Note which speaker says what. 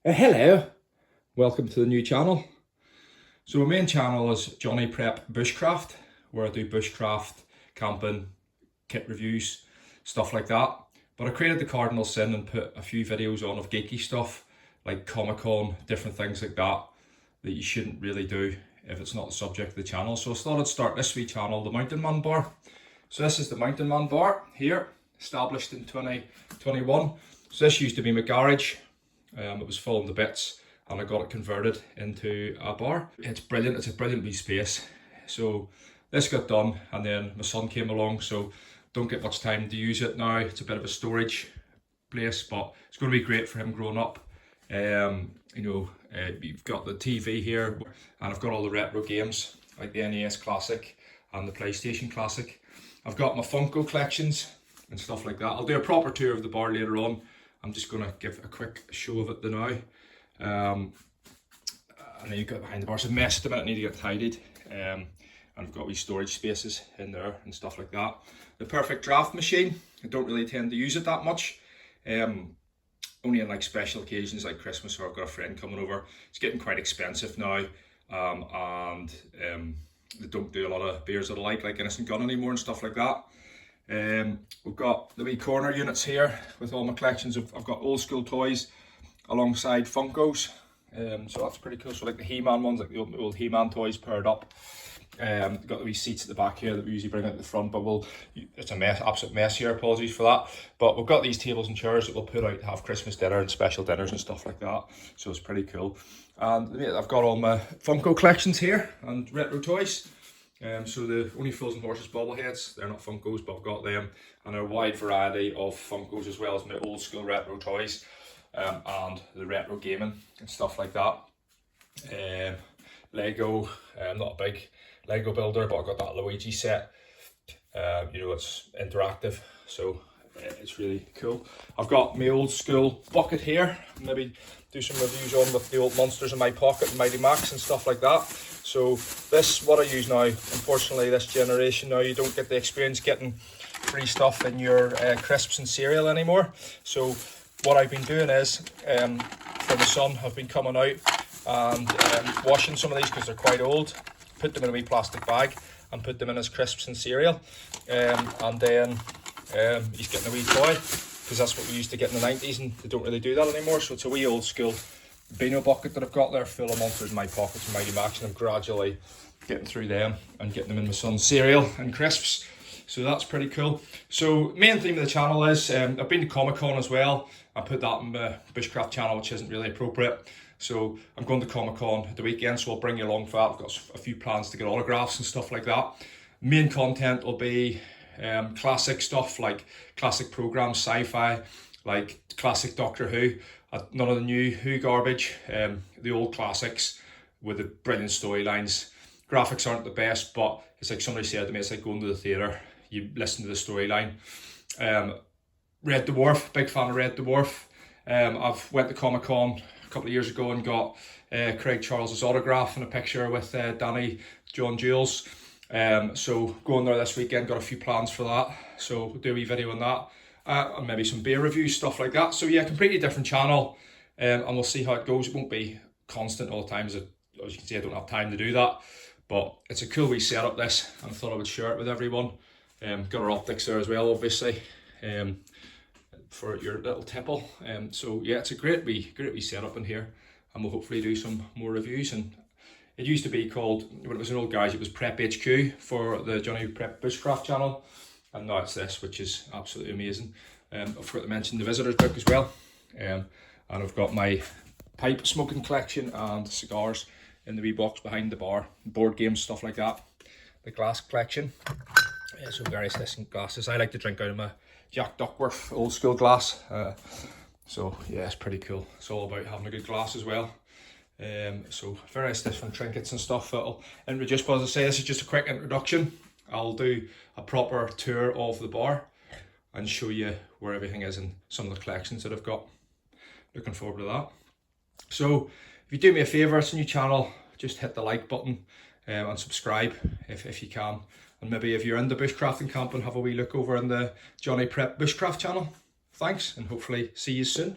Speaker 1: Hello, welcome to the new channel. So my main channel is Johnny Prep Bushcraft, where I do bushcraft, camping, kit reviews, stuff like that. But I created the cardinal sin and put a few videos on of geeky stuff, like Comic-Con, different things like that, that you shouldn't really do if it's not the subject of the channel. So I thought I'd start this wee channel, the Mountain Man bar. So this is the Mountain Man bar here, established in 2021. So this used to be my garage. It was full to bits and I got it converted into a bar. It's brilliant, it's a brilliant wee space. So this got done and then my son came along, so don't get much time to use it now. It's a bit of a storage place, but it's going to be great for him growing up. You've got the TV here and I've got all the retro games like the NES Classic and the PlayStation Classic. I've got my Funko collections and stuff like that. I'll do a proper tour of the bar later on. I'm just going to give a quick show of it now. And then you've got behind the bar. It's a mess at the minute, I need to get tidied. And I've got wee storage spaces in there and stuff like that. The perfect draft machine, I don't really tend to use it that much. Only in like special occasions like Christmas, or I've got a friend coming over. It's getting quite expensive now. They don't do a lot of beers that I like Innocent Gun anymore and stuff like that. We've got the wee corner units here with all my collections. I've got old school toys alongside Funkos, so that's pretty cool. So like the He-Man ones, like the old He-Man toys paired up. Got the wee seats at the back here that we usually bring out the front, but it's a mess, absolute mess here, apologies for that. But we've got these tables and chairs that we'll put out to have Christmas dinner and special dinners and stuff like that, so it's pretty cool. And I've got all my Funko collections here and retro toys. So the only Fools and Horses bobbleheads, they're not Funkos, but I've got them, and a wide variety of Funkos as well as my old school retro toys, and the retro gaming and stuff like that. Lego, I'm not a big Lego builder, but I've got that Luigi set. It's interactive, so it's really cool. I've got my old school bucket here, maybe do some reviews on with the old monsters in my pocket and Mighty Max and stuff like that. So this, what I use now, unfortunately this generation now, you don't get the experience getting free stuff in your crisps and cereal anymore. So what I've been doing is, for my son, I've been coming out and washing some of these because they're quite old, put them in a wee plastic bag and put them in his crisps and cereal, and then he's getting a wee toy, because that's what we used to get in the 90s and they don't really do that anymore. So it's a wee old school Beano bucket that I've got there full of monsters in my pockets and Mighty Max, and I'm gradually getting through them and getting them in my son's cereal and crisps. So that's pretty cool. So main theme of the channel is, I've been to Comic-Con as well. I put that in my Bushcraft channel, which isn't really appropriate. So I'm going to Comic-Con at the weekend, so I'll bring you along for that. I've got a few plans to get autographs and stuff like that. Main content will be classic stuff like classic programs, Sci-Fi, like classic Doctor Who, none of the new Who garbage, the old classics with the brilliant storylines. Graphics aren't the best, but it's like somebody said to me, it's like going to the theatre, you listen to the storyline. Red Dwarf, big fan of Red Dwarf. I've went to Comic-Con a couple of years ago and got Craig Charles's autograph and a picture with Danny John Jules. So going there this weekend, got a few plans for that, so we'll do a wee video on that, and maybe some beer reviews, stuff like that. So yeah, completely different channel, and we'll see how it goes. It won't be constant all the time, as you can see I don't have time to do that, but it's a cool wee setup this, and I thought I would share it with everyone. Got our optics there as well, obviously, for your little tipple. So yeah, it's a great wee setup in here, and we'll hopefully do some more reviews. And it used to be called, when it was an old garage, it was Prep HQ for the Johnny Prep Bushcraft channel, and now it's this, which is absolutely amazing. I forgot to mention the visitor's book as well, and I've got my pipe smoking collection and cigars in the wee box behind the bar, board games, stuff like that. The glass collection, so various different glasses. I like to drink out of my Jack Duckworth old school glass, so yeah, it's pretty cool. It's all about having a good glass as well. So various different trinkets and stuff that I'll introduce, but as I say, this is just a quick introduction. I'll do a proper tour of the bar and show you where everything is and some of the collections that I've got. Looking forward to that. So if you do me a favour, it's a new channel, just hit the like button and subscribe if you can. And maybe if you're into bushcraft and camping, have a wee look over in the Johnny Prep Bushcraft channel. Thanks, and hopefully see you soon.